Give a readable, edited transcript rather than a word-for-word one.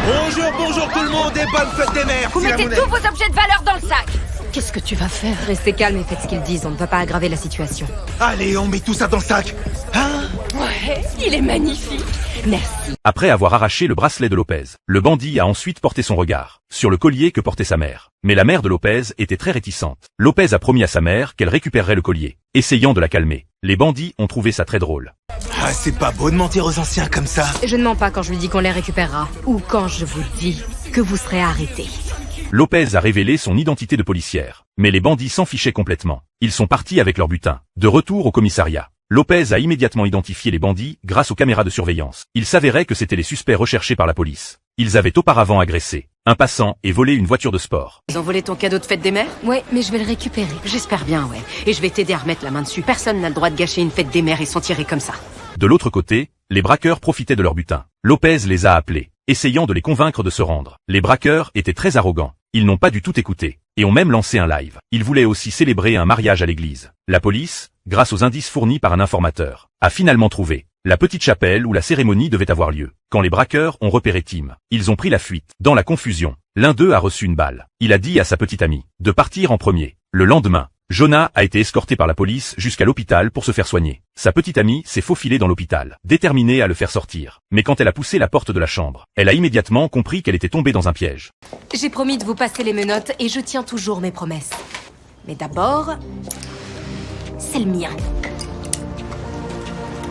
Bonjour tout le monde et bonne fête des mères. Vous mettez tous vos objets de valeur dans le sac. Qu'est-ce que tu vas faire? Restez calme et faites ce qu'ils disent, on ne va pas aggraver la situation. Allez, on met tout ça dans le sac. Hein? Ouais, il est magnifique. Merci. Après avoir arraché le bracelet de Lopez, le bandit a ensuite porté son regard sur le collier que portait sa mère. Mais la mère de Lopez était très réticente. Lopez a promis à sa mère qu'elle récupérerait le collier, essayant de la calmer. Les bandits ont trouvé ça très drôle. Ah, c'est pas beau de mentir aux anciens comme ça. Je ne mens pas quand je lui dis qu'on les récupérera. Ou quand je vous dis que vous serez arrêtés. Lopez a révélé son identité de policière. Mais les bandits s'en fichaient complètement. Ils sont partis avec leur butin. De retour au commissariat, Lopez a immédiatement identifié les bandits grâce aux caméras de surveillance. Il s'avérait que c'étaient les suspects recherchés par la police. Ils avaient auparavant agressé un passant et volé une voiture de sport. Ils ont volé ton cadeau de fête des mères? Ouais, mais je vais le récupérer. J'espère bien, ouais. Et je vais t'aider à remettre la main dessus. Personne n'a le droit de gâcher une fête des mères et s'en tirer comme ça. De l'autre côté, les braqueurs profitaient de leur butin. Lopez les a appelés, essayant de les convaincre de se rendre. Les braqueurs étaient très arrogants. Ils n'ont pas du tout écouté, et ont même lancé un live. Ils voulaient aussi célébrer un mariage à l'église. La police, grâce aux indices fournis par un informateur, a finalement trouvé la petite chapelle où la cérémonie devait avoir lieu. Quand les braqueurs ont repéré Tim, ils ont pris la fuite. Dans la confusion, l'un d'eux a reçu une balle. Il a dit à sa petite amie de partir en premier. Le lendemain, Jonah a été escorté par la police jusqu'à l'hôpital pour se faire soigner. Sa petite amie s'est faufilée dans l'hôpital, déterminée à le faire sortir. Mais quand elle a poussé la porte de la chambre, elle a immédiatement compris qu'elle était tombée dans un piège. J'ai promis de vous passer les menottes et je tiens toujours mes promesses. Mais d'abord, c'est le mien.